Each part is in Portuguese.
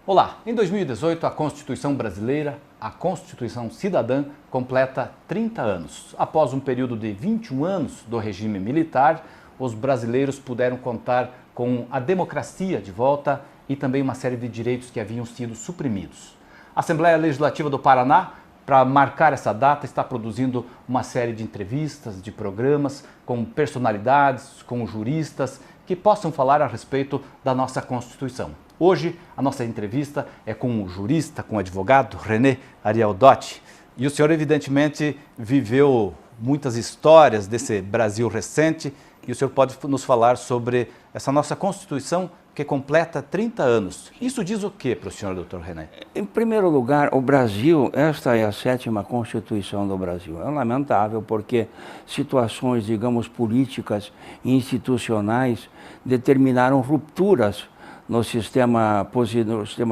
Olá, em 2018 a Constituição brasileira, a Constituição Cidadã, completa 30 anos. Após um período de 21 anos do regime militar, os brasileiros puderam contar com a democracia de volta e também uma série de direitos que haviam sido suprimidos. A Assembleia Legislativa do Paraná, para marcar essa data, está produzindo uma série de entrevistas, de programas com personalidades, com juristas que possam falar a respeito da nossa Constituição. Hoje, a nossa entrevista é com o jurista, com o advogado René Ariel Dotti. E o senhor, evidentemente, viveu muitas histórias desse Brasil recente e o senhor pode nos falar sobre essa nossa Constituição que completa 30 anos. Isso diz o que para o senhor, doutor René? Em primeiro lugar, o Brasil, esta é a 7ª Constituição do Brasil. É lamentável porque situações, digamos, políticas e institucionais determinaram rupturas no sistema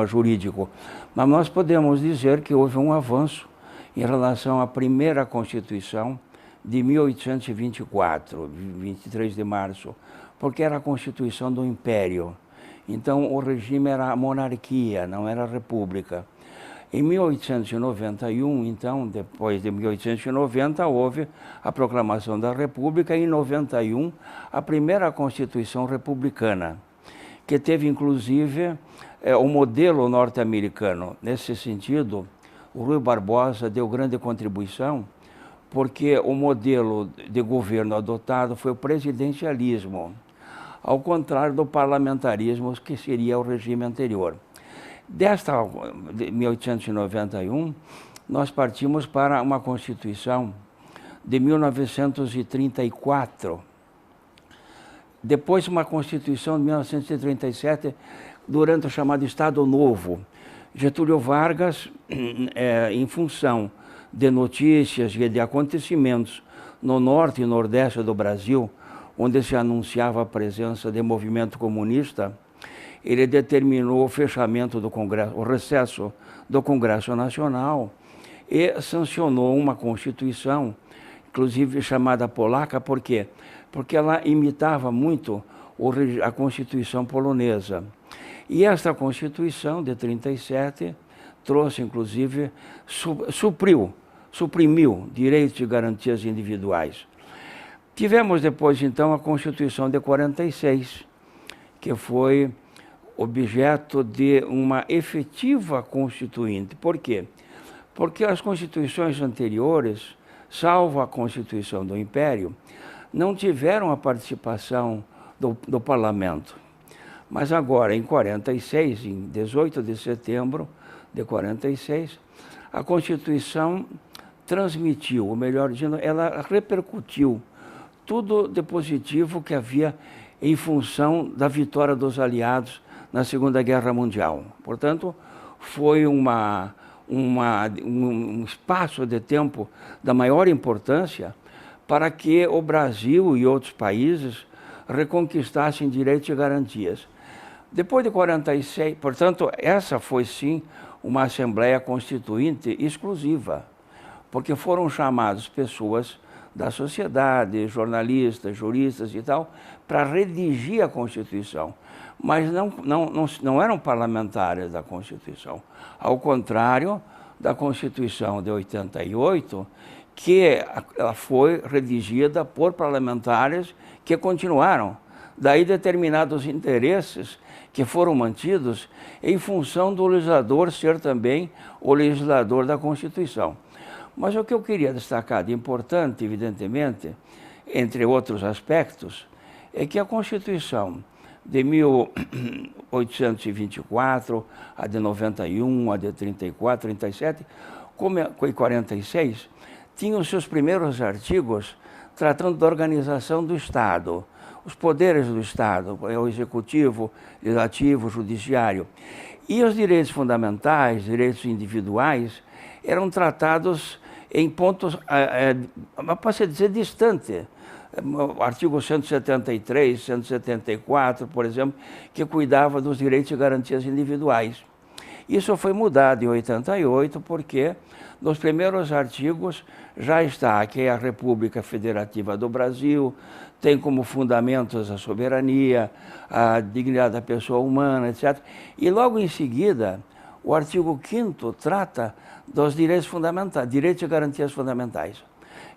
jurídico. Mas nós podemos dizer que houve um avanço em relação à primeira Constituição de 1824, 23 de março, porque era a Constituição do Império. Então, o regime era a monarquia, não era a república. Em 1891, então, depois de 1890, houve a proclamação da República e, em 91, a primeira Constituição republicana, que teve, inclusive, o modelo norte-americano. Nesse sentido, o Rui Barbosa deu grande contribuição, porque o modelo de governo adotado foi o presidencialismo, ao contrário do parlamentarismo, que seria o regime anterior. Desta de 1891, nós partimos para uma Constituição de 1934, depois uma Constituição de 1937, durante o chamado Estado Novo. Getúlio Vargas, em função de notícias e de acontecimentos no norte e nordeste do Brasil, onde se anunciava a presença de movimento comunista, ele determinou o fechamento do Congresso, o recesso do Congresso Nacional e sancionou uma Constituição, inclusive chamada polaca. Por quê? Porque ela imitava muito a Constituição polonesa. E esta Constituição de 37 trouxe, inclusive, suprimiu direitos e garantias individuais. Tivemos depois, então, a Constituição de 46, que foi objeto de uma efetiva constituinte. Por quê? Porque as constituições anteriores, salvo a Constituição do Império, não tiveram a participação do parlamento. Mas agora, em 46, em 18 de setembro de 46, a Constituição transmitiu, ou melhor dizendo, ela repercutiu tudo de positivo que havia em função da vitória dos aliados na Segunda Guerra Mundial. Portanto, foi um espaço de tempo da maior importância para que o Brasil e outros países reconquistassem direitos e garantias. Depois de 46, portanto, essa foi sim uma Assembleia Constituinte exclusiva, porque foram chamados pessoas da sociedade, jornalistas, juristas e tal, para redigir a Constituição. Mas não eram parlamentares da Constituição. Ao contrário da Constituição de 88, que ela foi redigida por parlamentares que continuaram. Daí determinados interesses que foram mantidos em função do legislador ser também o legislador da Constituição. Mas o que eu queria destacar de importante, evidentemente, entre outros aspectos, é que a Constituição de 1824, a de 91, a de 34, 37 e 46, tinham os seus primeiros artigos tratando da organização do Estado, os poderes do Estado, o executivo, legislativo, judiciário. E os direitos fundamentais, direitos individuais, eram tratados em pontos, pode-se dizer, distantes. O artigo 173, 174, por exemplo, que cuidava dos direitos e garantias individuais. Isso foi mudado em 88, porque nos primeiros artigos já está que a República Federativa do Brasil tem como fundamentos a soberania, a dignidade da pessoa humana, etc. E logo em seguida, o artigo 5º trata dos direitos fundamentais, direitos e garantias fundamentais.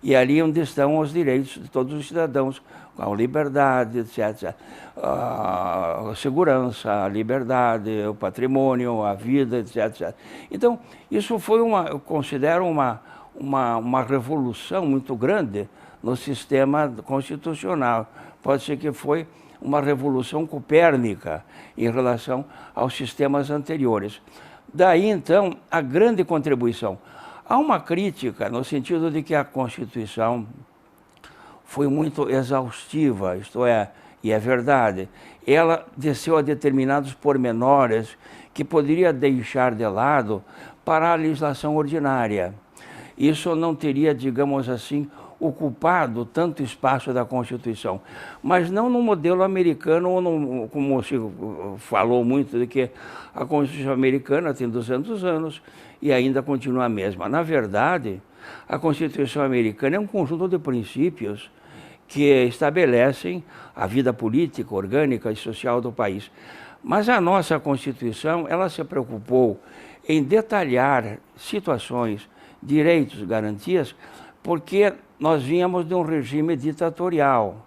E ali onde estão os direitos de todos os cidadãos, a liberdade, etc. A segurança, a liberdade, o patrimônio, a vida, etc. Então, isso foi eu considero uma revolução muito grande no sistema constitucional. Pode ser que foi uma revolução copérnica em relação aos sistemas anteriores. Daí, então, a grande contribuição. Há uma crítica no sentido de que a Constituição foi muito exaustiva, isto é, e é verdade, ela desceu a determinados pormenores que poderia deixar de lado para a legislação ordinária. Isso não teria, digamos assim, ocupado tanto espaço da Constituição, mas não no modelo americano, ou no, como se falou muito de que a Constituição americana tem 200 anos e ainda continua a mesma. Na verdade, a Constituição americana é um conjunto de princípios que estabelecem a vida política, orgânica e social do país. Mas a nossa Constituição, ela se preocupou em detalhar situações, direitos, garantias, porque nós vínhamos de um regime ditatorial,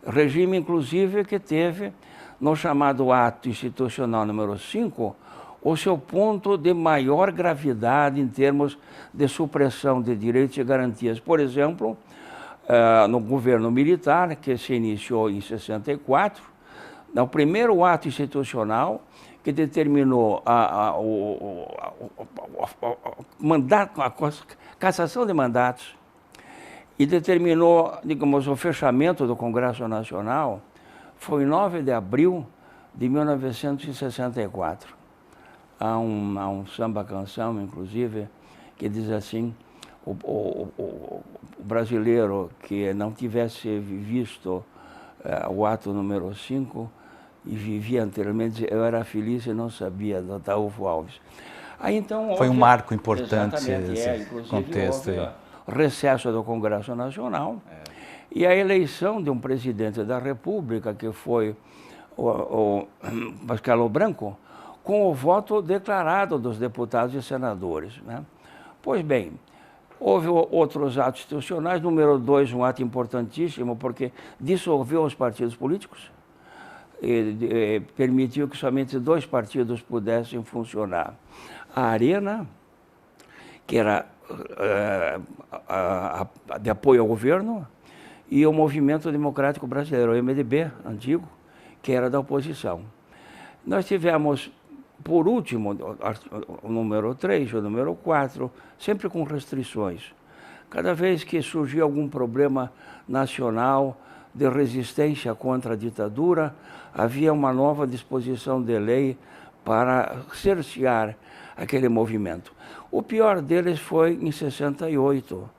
regime inclusive que teve, no chamado Ato Institucional número 5, o seu ponto de maior gravidade em termos de supressão de direitos e garantias. Por exemplo, no governo militar, que se iniciou em 64, no primeiro ato institucional que determinou a cassação de mandatos e determinou, digamos, o fechamento do Congresso Nacional, foi 9 de abril de 1964. Há um samba-canção, inclusive, que diz assim: o brasileiro que não tivesse visto o ato número 5 e vivia anteriormente, eu era feliz e não sabia, do Ataúfo Alves. Aí, então, foi um marco importante esse contexto. Recesso do Congresso Nacional e a eleição de um presidente da República, que foi o Castelo Branco, com o voto declarado dos deputados e senadores, né? Pois bem, houve outros atos institucionais. Número 2, um ato importantíssimo, porque dissolveu os partidos políticos e permitiu que somente 2 partidos pudessem funcionar. A Arena, que era de apoio ao governo, e o Movimento Democrático Brasileiro, o MDB, antigo, que era da oposição. Nós tivemos, por último, o número 3, o número 4, sempre com restrições. Cada vez que surgia algum problema nacional de resistência contra a ditadura, havia uma nova disposição de lei para cercear aquele movimento. O pior deles foi em 68,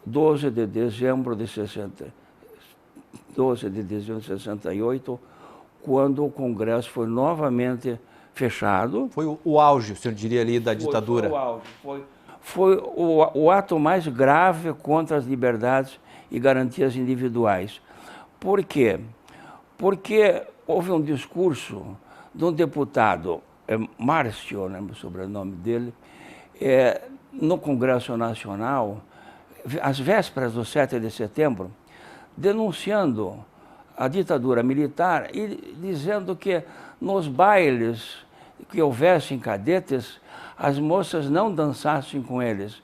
12 de dezembro de 68, quando o Congresso foi novamente fechado. Foi o auge, o senhor diria ali, da ditadura? Foi o auge. Foi o ato mais grave contra as liberdades e garantias individuais. Por quê? Porque houve um discurso de um deputado, Márcio, lembro o sobrenome dele, no Congresso Nacional, às vésperas do 7 de setembro, denunciando a ditadura militar e dizendo que nos bailes que houvessem cadetes, as moças não dançassem com eles.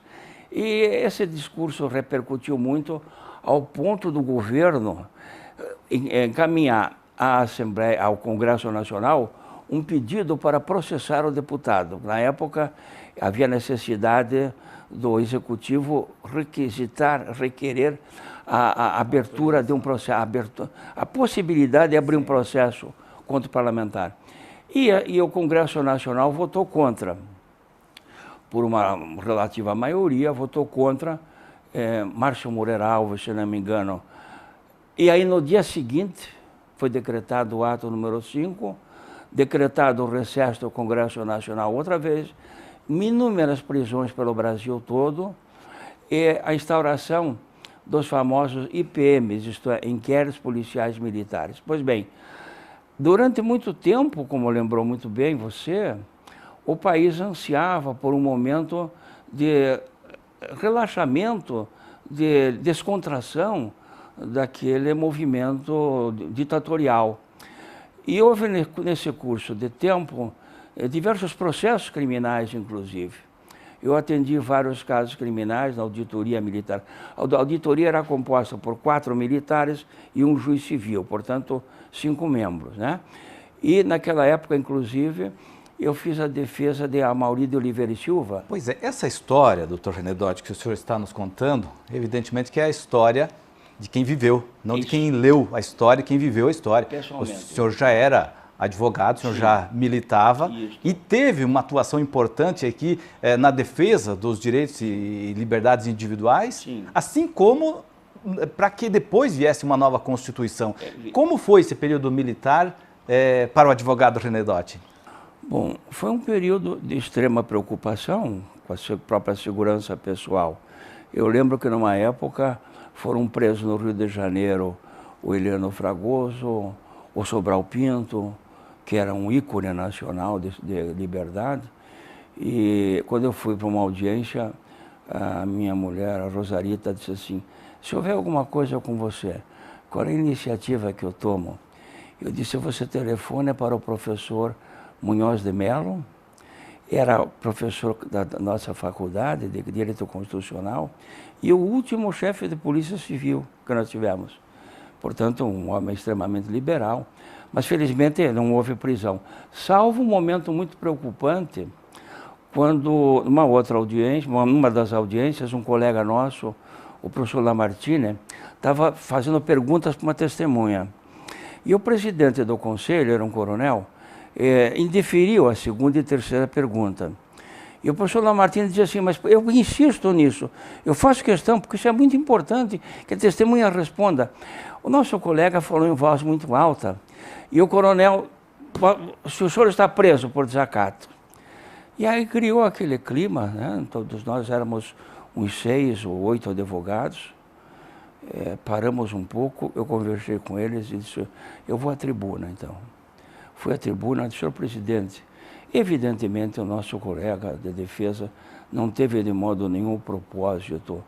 E esse discurso repercutiu muito ao ponto do governo encaminhar à Assembleia, ao Congresso Nacional, um pedido para processar o deputado. Na época, havia necessidade do Executivo requerer a abertura de um processo, a possibilidade de abrir um processo contra o parlamentar. E o Congresso Nacional votou contra. Por uma relativa maioria, votou contra Márcio Moreira Alves, se não me engano. E aí, no dia seguinte, foi decretado o ato número 5, decretado o recesso do Congresso Nacional outra vez, inúmeras prisões pelo Brasil todo, e a instauração dos famosos IPMs, isto é, Inquéritos Policiais Militares. Pois bem, durante muito tempo, como lembrou muito bem você, o país ansiava por um momento de relaxamento, de descontração daquele movimento ditatorial. E houve nesse curso de tempo diversos processos criminais, inclusive. Eu atendi vários casos criminais na auditoria militar. A auditoria era composta por 4 militares e um juiz civil, portanto, 5 membros, né? E naquela época, inclusive, eu fiz a defesa de Amaury de Oliveira e Silva. Pois é, essa história, doutor Renedotti, que o senhor está nos contando, evidentemente que é a história de quem viveu, não de quem leu a história, quem viveu a história. O senhor já era advogado, o senhor já militava e teve uma atuação importante aqui na defesa dos direitos e liberdades individuais, assim como para que depois viesse uma nova Constituição. Como foi esse período militar para o advogado Renedotti? Bom, foi um período de extrema preocupação com a própria segurança pessoal. Eu lembro que numa época foram presos no Rio de Janeiro o Eliano Fragoso, o Sobral Pinto, que era um ícone nacional de liberdade. E quando eu fui para uma audiência, a minha mulher, a Rosarita, disse assim: se houver alguma coisa com você, qual é a iniciativa que eu tomo? Eu disse: você telefona para o professor Munhoz de Mello, era professor da nossa faculdade de Direito Constitucional e o último chefe de Polícia Civil que nós tivemos. Portanto, um homem extremamente liberal, mas felizmente não houve prisão. Salvo um momento muito preocupante, quando numa outra audiência, numa das audiências, um colega nosso, o professor Lamartine, estava fazendo perguntas para uma testemunha. E o presidente do conselho, era um coronel, indeferiu a segunda e terceira pergunta. E o professor Lamartine dizia assim: mas eu insisto nisso, eu faço questão, porque isso é muito importante, que a testemunha responda. O nosso colega falou em voz muito alta, e o coronel: se o senhor está preso por desacato. E aí criou aquele clima, né? Todos nós éramos uns 6 ou 8 advogados, paramos um pouco, eu conversei com eles e disse: eu vou à tribuna então. Fui à tribuna, disse: senhor presidente, evidentemente o nosso colega de defesa não teve de modo nenhum o propósito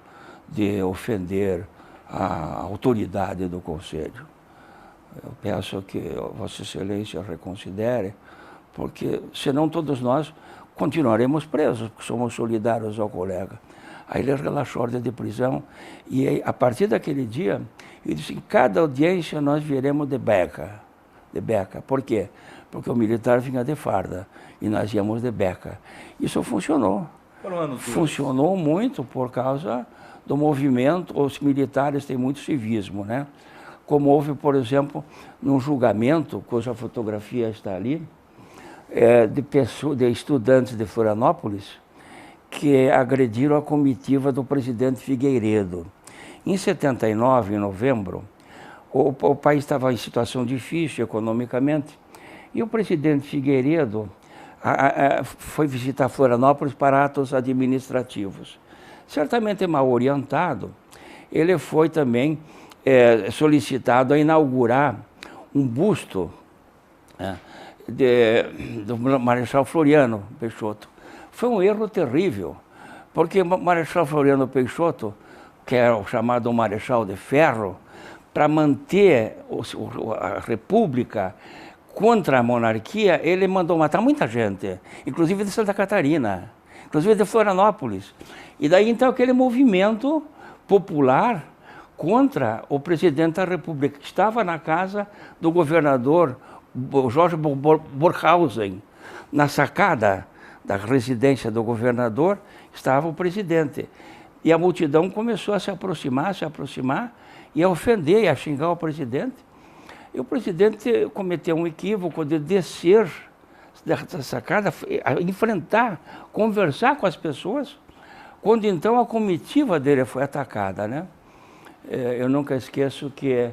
de ofender a autoridade do Conselho. Eu peço que Vossa Excelência reconsidere, porque senão todos nós continuaremos presos, porque somos solidários ao colega. Aí ele relaxou a ordem de prisão e aí, a partir daquele dia, ele disse: em cada audiência nós viremos de beca. De beca. Por quê? Porque o militar vinha de farda e nós íamos de beca. Isso funcionou. Funcionou muito por causa do movimento. Os militares têm muito civismo, né? Como houve, por exemplo, num julgamento, cuja fotografia está ali, de estudantes de Florianópolis que agrediram a comitiva do presidente Figueiredo. Em 79, em novembro, o país estava em situação difícil economicamente e o presidente Figueiredo foi visitar Florianópolis para atos administrativos. Certamente mal orientado, ele foi também solicitado a inaugurar um busto do Marechal Floriano Peixoto. Foi um erro terrível, porque o Marechal Floriano Peixoto, que era o chamado Marechal de Ferro, para manter a República contra a monarquia, ele mandou matar muita gente, inclusive de Santa Catarina, inclusive de Florianópolis. E daí então aquele movimento popular contra o presidente da República, que estava na casa do governador Jorge Borkhausen. Na sacada da residência do governador estava o presidente. E a multidão começou a se aproximar e a ofender e a xingar o presidente. E o presidente cometeu um equívoco de descer dessa sacada, enfrentar, conversar com as pessoas, quando então a comitiva dele foi atacada, né? Eu nunca esqueço que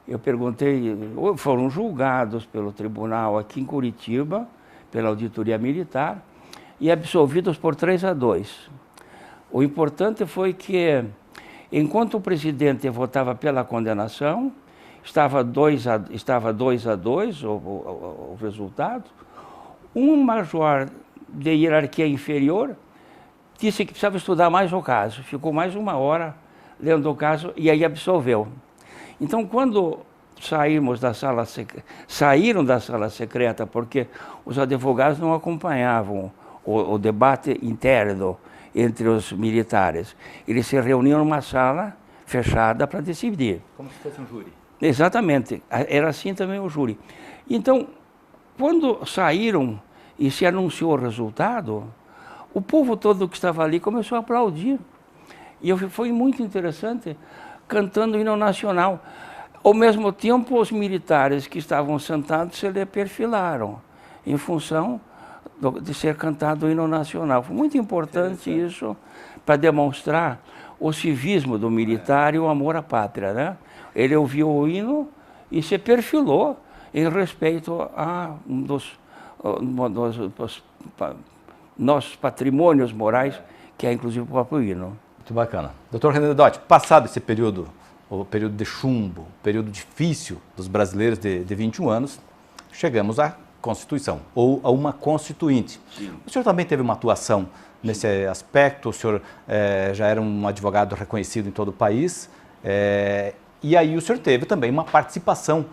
Eu perguntei, foram julgados pelo tribunal aqui em Curitiba, pela auditoria militar, e absolvidos por 3-2. O importante foi que, enquanto o presidente votava pela condenação, estava 2-2 o resultado, um major de hierarquia inferior disse que precisava estudar mais o caso, ficou mais 1 hora lendo o caso e aí absolveu. Então, quando saíram da sala secreta, porque os advogados não acompanhavam o debate interno entre os militares, eles se reuniam numa sala fechada para decidir. Como se fosse um júri. Exatamente, era assim também o júri. Então, quando saíram e se anunciou o resultado, o povo todo que estava ali começou a aplaudir. E foi muito interessante, cantando o hino nacional. Ao mesmo tempo, os militares que estavam sentados se lhe perfilaram, em função de ser cantado o hino nacional. Foi muito importante isso, para demonstrar o civismo do militar e o amor à pátria, né? Ele ouviu o hino e se perfilou em respeito a um dos nossos patrimônios morais, que é inclusive o próprio hino. Muito bacana. Dr. René Dotti, passado esse período, o período de chumbo, o período difícil dos brasileiros de 21 anos, chegamos à Constituição, ou a uma Constituinte. Sim. O senhor também teve uma atuação nesse aspecto, o senhor já era um advogado reconhecido em todo o país, e aí o senhor teve também uma participação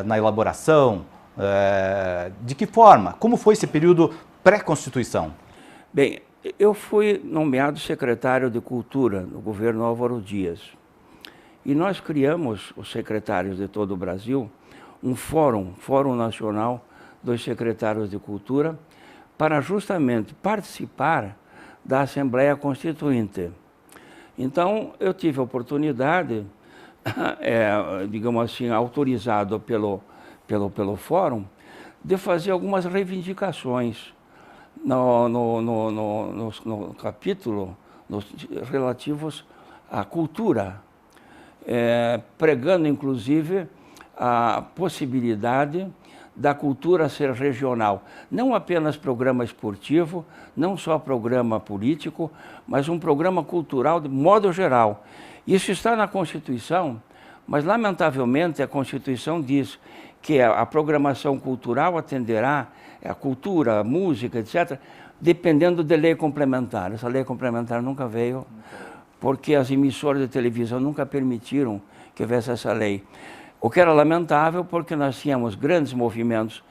na elaboração. De que forma? Como foi esse período pré-Constituição? Bem, eu fui nomeado secretário de Cultura no governo Álvaro Dias. E nós criamos, os secretários de todo o Brasil, um Fórum Nacional dos Secretários de Cultura, para justamente participar da Assembleia Constituinte. Então, eu tive a oportunidade, digamos assim, autorizado pelo Fórum, de fazer algumas reivindicações no capítulo relativos à cultura, pregando, inclusive, a possibilidade da cultura ser regional. Não apenas programa esportivo, não só programa político, mas um programa cultural de modo geral. Isso está na Constituição, mas, lamentavelmente, a Constituição diz que a programação cultural atenderá a cultura, a música, etc., dependendo de lei complementar. Essa lei complementar nunca veio, porque as emissoras de televisão nunca permitiram que houvesse essa lei. O que era lamentável, porque nós tínhamos grandes movimentos,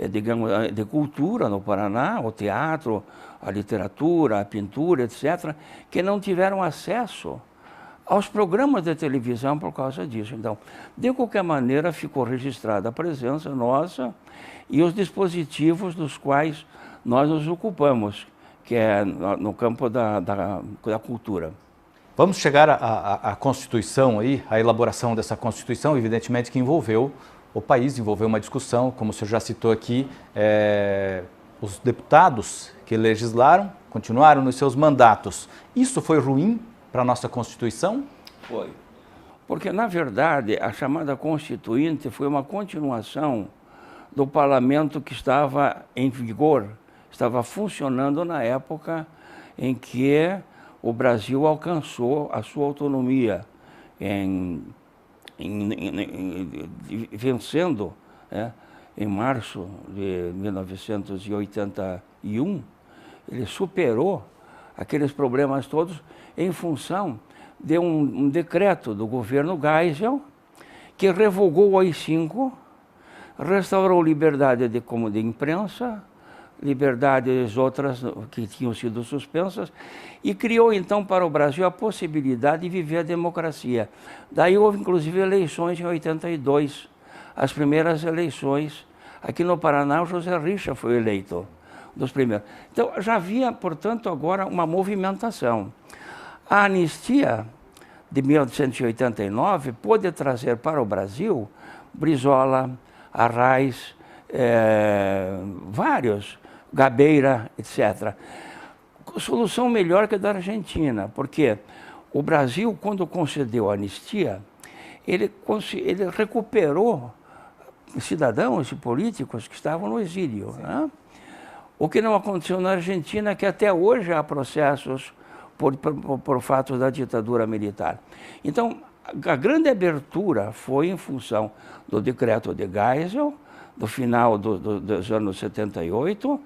digamos, de cultura no Paraná, o teatro, a literatura, a pintura, etc., que não tiveram acesso aos programas de televisão por causa disso. Então, de qualquer maneira, ficou registrada a presença nossa e os dispositivos dos quais nós nos ocupamos, que é no campo da cultura. Vamos chegar à Constituição aí, a elaboração dessa Constituição, evidentemente que envolveu o país, envolveu uma discussão, como o senhor já citou aqui, os deputados que legislaram continuaram nos seus mandatos. Isso foi ruim para a nossa Constituição? Foi. Porque, na verdade, a chamada Constituinte foi uma continuação do parlamento que estava em vigor, estava funcionando na época em que o Brasil alcançou a sua autonomia, vencendo, em março de 1981, ele superou aqueles problemas todos em função de um decreto do governo Geisel, que revogou o AI-5, restaurou liberdade de imprensa, liberdades outras que tinham sido suspensas, e criou então para o Brasil a possibilidade de viver a democracia. Daí houve inclusive eleições em 82, as primeiras eleições. Aqui no Paraná o José Richa foi eleito, dos primeiros. Então já havia, portanto, agora uma movimentação. A anistia de 1889 pôde trazer para o Brasil Brizola, Arraes, vários, Gabeira, etc. Solução melhor que a da Argentina, porque o Brasil, quando concedeu a anistia, ele recuperou cidadãos e políticos que estavam no exílio. Né? O que não aconteceu na Argentina, que até hoje há processos por fatos da ditadura militar. Então, a grande abertura foi em função do decreto de Geisel, do final dos anos 78,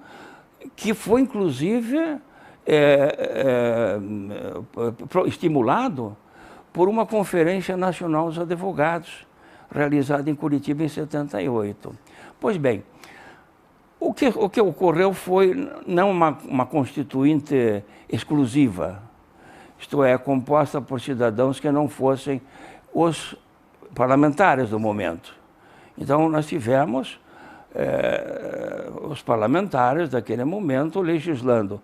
que foi, inclusive, estimulado por uma Conferência Nacional dos Advogados, realizada em Curitiba em 78. Pois bem, o que ocorreu foi não uma constituinte exclusiva, isto é, composta por cidadãos que não fossem os parlamentares do momento. Então, nós tivemos os parlamentares daquele momento legislando.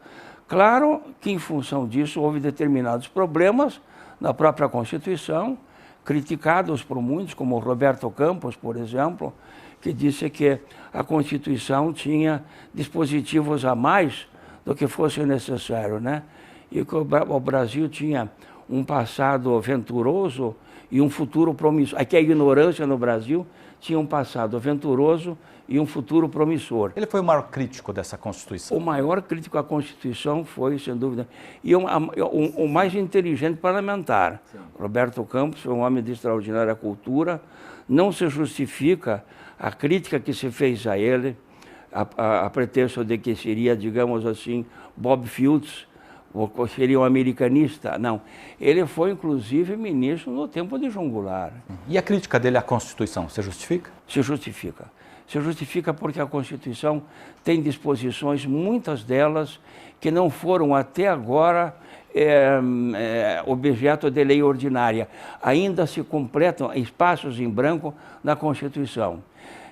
Claro que, em função disso, houve determinados problemas na própria Constituição, criticados por muitos, como Roberto Campos, por exemplo, que disse que a Constituição tinha dispositivos a mais do que fosse necessário, né? E que o Brasil tinha um passado venturoso e um futuro promissor. Aqui a ignorância no Brasil tinha um passado venturoso e um futuro promissor. Ele foi o maior crítico dessa Constituição? O maior crítico à Constituição foi, sem dúvida, e o mais inteligente parlamentar. Sim. Roberto Campos foi um homem de extraordinária cultura. Não se justifica a crítica que se fez a ele, a pretexto de que seria, digamos assim, Bob Fields, ou seria um americanista. Não. Ele foi, inclusive, ministro no tempo de João Goulart. E a crítica dele à Constituição, se justifica? Se justifica. Se justifica porque a Constituição tem disposições, muitas delas, que não foram até agora objeto de lei ordinária. Ainda se completam espaços em branco na Constituição.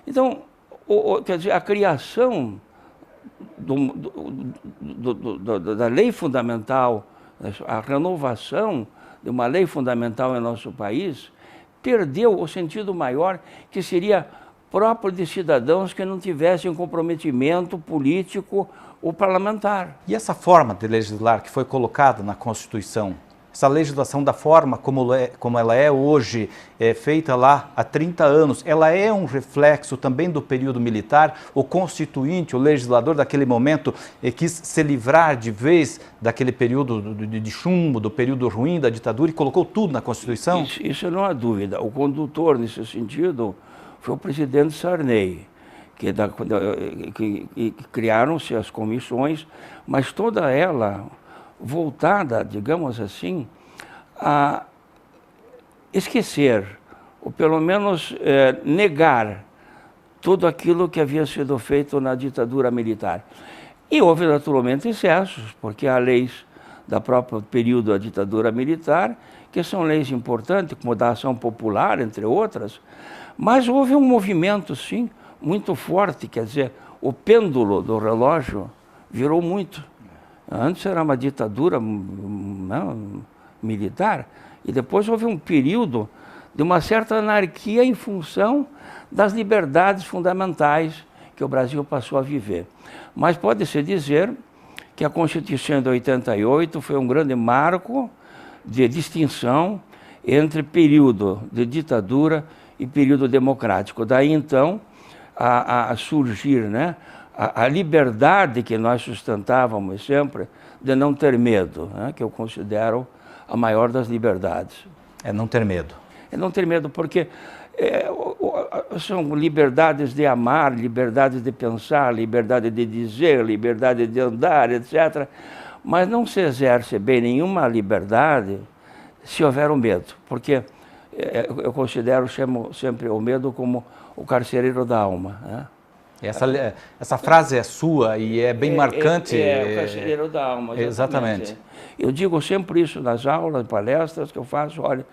Então, quer dizer, a criação da lei fundamental, a renovação de uma lei fundamental em nosso país, perdeu o sentido maior que seria próprio de cidadãos que não tivessem comprometimento político ou parlamentar. E essa forma de legislar que foi colocada na Constituição, essa legislação da forma como ela é hoje, feita lá há 30 anos, ela é um reflexo também do período militar? O constituinte, o legislador daquele momento, quis se livrar de vez daquele período de chumbo, do período ruim da ditadura e colocou tudo na Constituição? Isso não há dúvida. O condutor, nesse sentido, foi o presidente Sarney, que criaram-se as comissões, mas toda ela voltada, digamos assim, a esquecer, ou pelo menos negar tudo aquilo que havia sido feito na ditadura militar. E houve naturalmente excessos, porque há leis do próprio período da ditadura militar, que são leis importantes, como da ação popular, entre outras, mas houve um movimento, sim, muito forte, quer dizer, o pêndulo do relógio virou muito. Antes era uma ditadura militar, e depois houve um período de uma certa anarquia em função das liberdades fundamentais que o Brasil passou a viver. Mas pode-se dizer que a Constituição de 88 foi um grande marco de distinção entre período de ditadura e período democrático. Daí, então, a surgir, né, a liberdade que nós sustentávamos sempre de não ter medo, né, que eu considero a maior das liberdades. É não ter medo. É não ter medo, porque são liberdades de amar, liberdades de pensar, liberdade de dizer, liberdade de andar, etc. Mas não se exerce bem nenhuma liberdade se houver o medo, porque eu chamo sempre o medo como o carcereiro da alma, né? Essa frase é sua e é bem marcante. É o carcereiro da alma. Exatamente. Eu digo sempre isso nas aulas, palestras que eu faço, olha,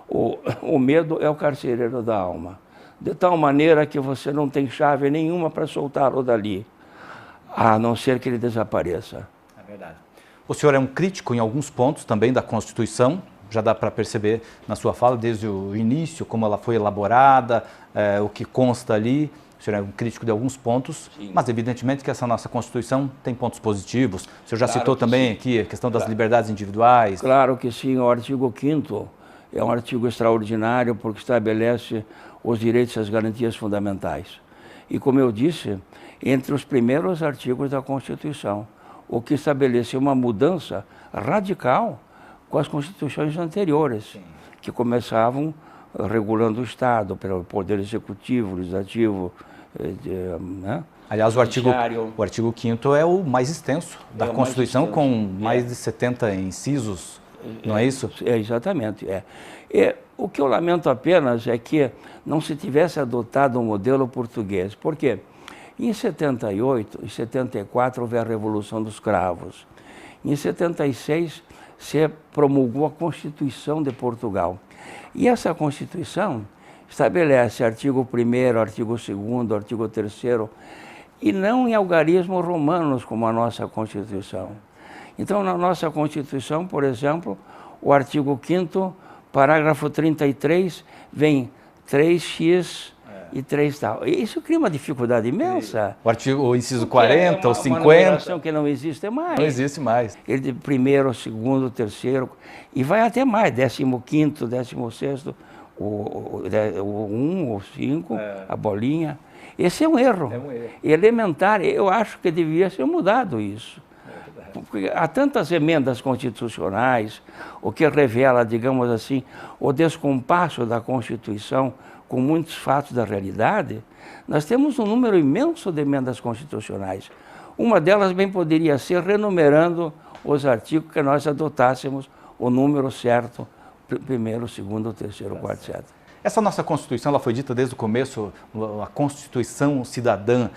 o medo é o carcereiro da alma. De tal maneira que você não tem chave nenhuma para soltá-lo dali, a não ser que ele desapareça. É verdade. O senhor é um crítico em alguns pontos também da Constituição, já dá para perceber na sua fala, desde o início, como ela foi elaborada, o que consta ali. O senhor é um crítico de alguns pontos, sim, mas evidentemente que essa nossa Constituição tem pontos positivos. O senhor já citou também aqui a questão das liberdades individuais. Claro que sim, o artigo 5º, é um artigo extraordinário porque estabelece os direitos e as garantias fundamentais. E, como eu disse, entre os primeiros artigos da Constituição, o que estabelece uma mudança radical com as constituições anteriores, sim, que começavam regulando o Estado, pelo poder executivo, legislativo, né? Aliás, o artigo 5º é o mais extenso da Constituição, com mais de 70 incisos, não é isso? Exatamente. O que eu lamento apenas é que não se tivesse adotado um modelo português. Por quê? Em 78 e 74 houve a Revolução dos Cravos. Em 76 se promulgou a Constituição de Portugal. E essa Constituição estabelece artigo 1º, artigo 2º, artigo 3º, e não em algarismos romanos como a nossa Constituição. Então, na nossa Constituição, por exemplo, o artigo 5º, parágrafo 33, vem 3x e 3 tal. Isso cria uma dificuldade imensa. O inciso 40, o 50... Uma que não existe mais. Não existe mais. Ele de 1º, 2º, 3º, e vai até mais, 15º, 16º, o 1, o 5, a bolinha. Esse é um erro. É um erro. Elementar, eu acho que deveria ser mudado isso. Porque há tantas emendas constitucionais, o que revela, digamos assim, o descompasso da Constituição com muitos fatos da realidade. Nós temos um número imenso de emendas constitucionais. Uma delas bem poderia ser renumerando os artigos que nós adotássemos o número certo, 1º, 2º, 3º, 4º, etc. Essa nossa Constituição, ela foi dita desde o começo, a Constituição cidadã,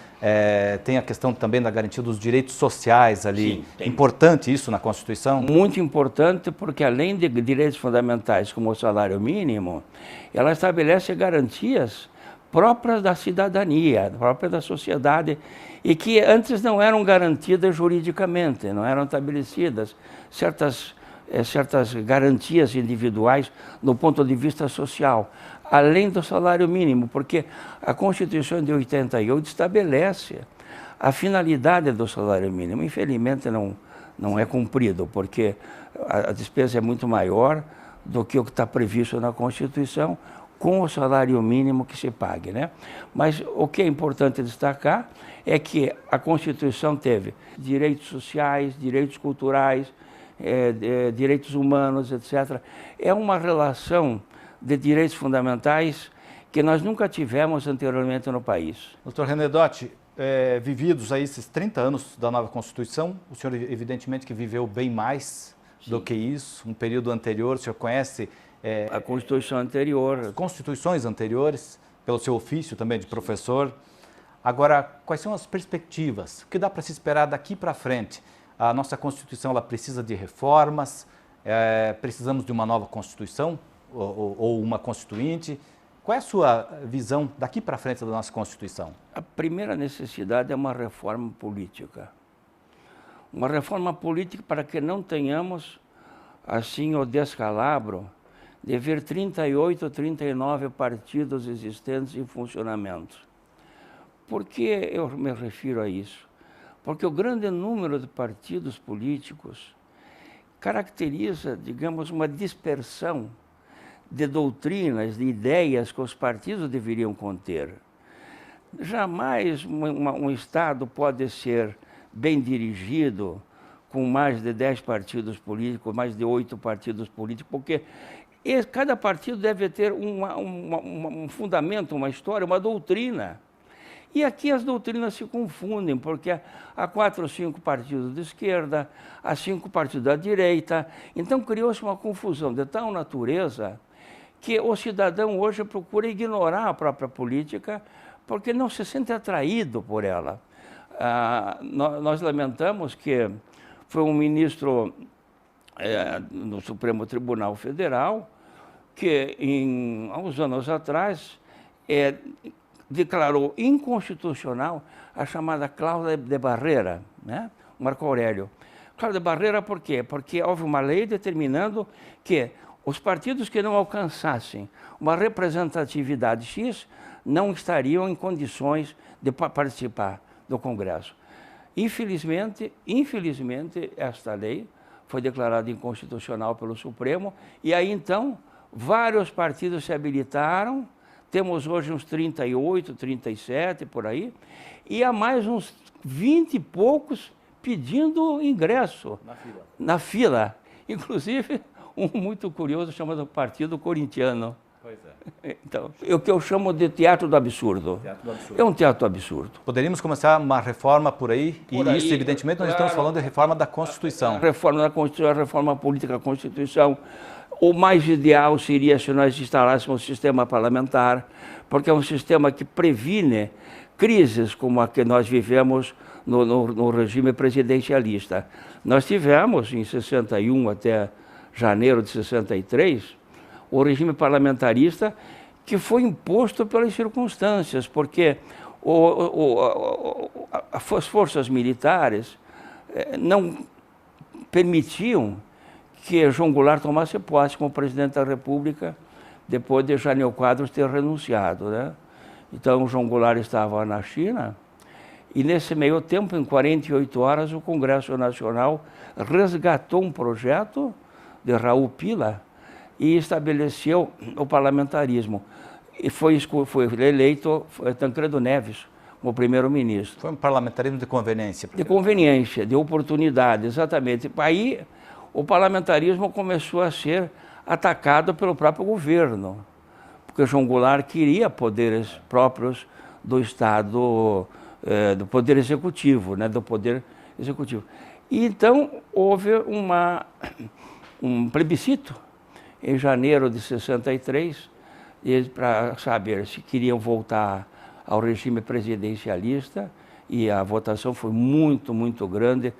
tem a questão também da garantia dos direitos sociais ali. Sim, importante isso na Constituição? Muito importante, porque além de direitos fundamentais como o salário mínimo, ela estabelece garantias próprias da cidadania, próprias da sociedade, e que antes não eram garantidas juridicamente, não eram estabelecidas certas garantias individuais do ponto de vista social, além do salário mínimo, porque a Constituição de 88 estabelece a finalidade do salário mínimo. Infelizmente não é cumprido, porque a despesa é muito maior do que o que está previsto na Constituição, com o salário mínimo que se pague, né? Mas o que é importante destacar é que a Constituição teve direitos sociais, direitos culturais, direitos humanos, etc. É uma relação de direitos fundamentais que nós nunca tivemos anteriormente no país. Doutor René Dotti, vividos aí esses 30 anos da nova Constituição, o senhor evidentemente que viveu bem mais do que isso, um período anterior, o senhor conhece... a Constituição anterior. As constituições anteriores, pelo seu ofício também de professor. Agora, quais são as perspectivas? O que dá para se esperar daqui para frente? A nossa Constituição, ela precisa de reformas, precisamos de uma nova Constituição ou uma Constituinte. Qual é a sua visão daqui para frente da nossa Constituição? A primeira necessidade é uma reforma política. Uma reforma política para que não tenhamos, assim, o descalabro de ver 38 ou 39 partidos existentes em funcionamento. Por que eu me refiro a isso? Porque o grande número de partidos políticos caracteriza, digamos, uma dispersão de doutrinas, de ideias que os partidos deveriam conter. Jamais um Estado pode ser bem dirigido com mais de 10 partidos políticos, mais de 8 partidos políticos, porque cada partido deve ter um fundamento, uma história, uma doutrina. E aqui as doutrinas se confundem, porque há 4 ou 5 partidos de esquerda, há 5 partidos da direita. Então criou-se uma confusão de tal natureza que o cidadão hoje procura ignorar a própria política porque não se sente atraído por ela. Nós lamentamos que foi um ministro no Supremo Tribunal Federal que, há uns anos atrás, declarou inconstitucional a chamada cláusula de barreira, né? Marco Aurélio. Cláusula de barreira por quê? Porque houve uma lei determinando que os partidos que não alcançassem uma representatividade X não estariam em condições de participar do Congresso. Infelizmente, esta lei foi declarada inconstitucional pelo Supremo e aí então vários partidos se habilitaram, temos hoje uns 38, 37 por aí, e há mais uns 20 e poucos pedindo ingresso na fila. Inclusive, um muito curioso chamado Partido Corintiano. Pois é. Então, é o que eu chamo de teatro do absurdo. Teatro do absurdo. É um teatro absurdo. Poderíamos começar uma reforma por aí, isso, evidentemente, nós estamos falando de reforma da Constituição. A reforma da Constituição, a reforma política da Constituição. O mais ideal seria se nós instalássemos um sistema parlamentar, porque é um sistema que previne crises como a que nós vivemos no regime presidencialista. Nós tivemos, em 61 até janeiro de 63, o regime parlamentarista que foi imposto pelas circunstâncias, porque as forças militares não permitiam que João Goulart tomasse posse como presidente da República depois de Jânio Quadros ter renunciado, né? Então, João Goulart estava na China e, nesse meio tempo, em 48 horas, o Congresso Nacional resgatou um projeto de Raul Pila e estabeleceu o parlamentarismo. E foi eleito Tancredo Neves como primeiro-ministro. Foi um parlamentarismo de conveniência. De conveniência, de oportunidade, exatamente. Aí o parlamentarismo começou a ser atacado pelo próprio governo, porque João Goulart queria poderes próprios do Estado, do Poder Executivo, né, do Poder Executivo. E então houve um plebiscito em janeiro de 63, para saber se queriam voltar ao regime presidencialista, e a votação foi muito, muito grande,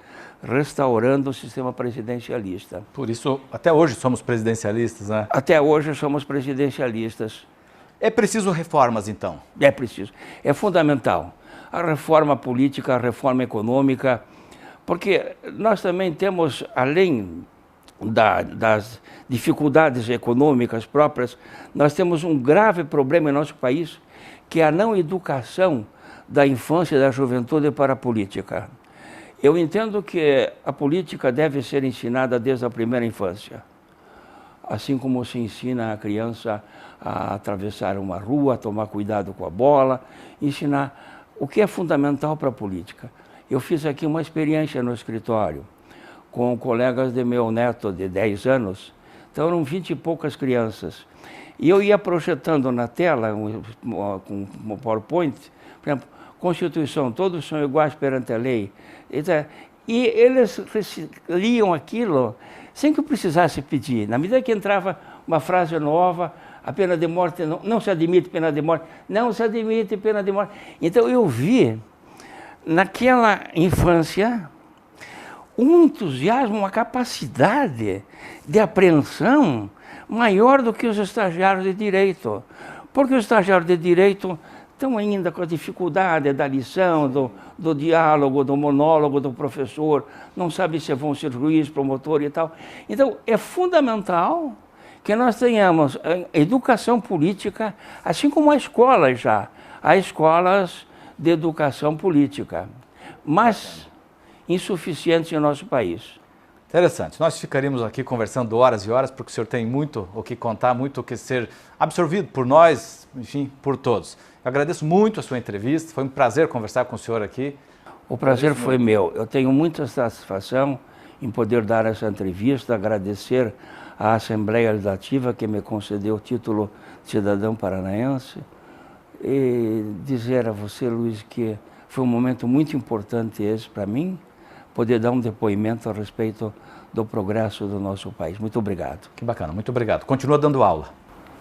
restaurando o sistema presidencialista. Por isso, até hoje somos presidencialistas, né? Até hoje somos presidencialistas. É preciso reformas, então? É preciso. É fundamental. A reforma política, a reforma econômica, porque nós também temos, além das dificuldades econômicas próprias, nós temos um grave problema em nosso país, que é a não educação da infância e da juventude para a política. Eu entendo que a política deve ser ensinada desde a primeira infância. Assim como se ensina a criança a atravessar uma rua, a tomar cuidado com a bola, ensinar o que é fundamental para a política. Eu fiz aqui uma experiência no escritório com colegas de meu neto de 10 anos, então eram 20 e poucas crianças. E eu ia projetando na tela, com um PowerPoint, por exemplo, Constituição, todos são iguais perante a lei. E eles liam aquilo sem que eu precisasse pedir. Na medida que entrava uma frase nova, a pena de morte, não se admite pena de morte, não se admite pena de morte. Então eu vi, naquela infância, um entusiasmo, uma capacidade de apreensão maior do que os estagiários de direito. Porque os estagiários de direito estão ainda com a dificuldade da lição, do diálogo, do monólogo do professor, não sabe se vão ser juiz, promotor e tal. Então, é fundamental que nós tenhamos educação política, assim como as escolas já, há escolas de educação política, mas insuficientes em nosso país. Interessante. Nós ficaríamos aqui conversando horas e horas, porque o senhor tem muito o que contar, muito o que ser absorvido por nós, enfim, por todos. Eu agradeço muito a sua entrevista, foi um prazer conversar com o senhor aqui. O prazer foi meu. Eu tenho muita satisfação em poder dar essa entrevista, agradecer à Assembleia Legislativa que me concedeu o título de cidadão paranaense e dizer a você, Luiz, que foi um momento muito importante esse para mim, poder dar um depoimento a respeito do progresso do nosso país. Muito obrigado. Que bacana, muito obrigado. Continua dando aula.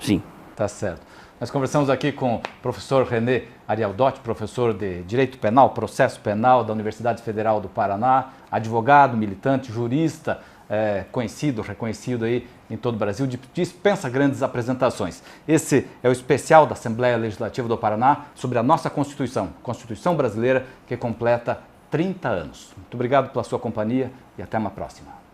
Sim. Tá certo. Nós conversamos aqui com o professor René Arialdotti, professor de Direito Penal, Processo Penal da Universidade Federal do Paraná, advogado, militante, jurista, conhecido, reconhecido aí em todo o Brasil, dispensa grandes apresentações. Esse é o especial da Assembleia Legislativa do Paraná sobre a nossa Constituição, Constituição brasileira, que completa 30 anos. Muito obrigado pela sua companhia e até uma próxima.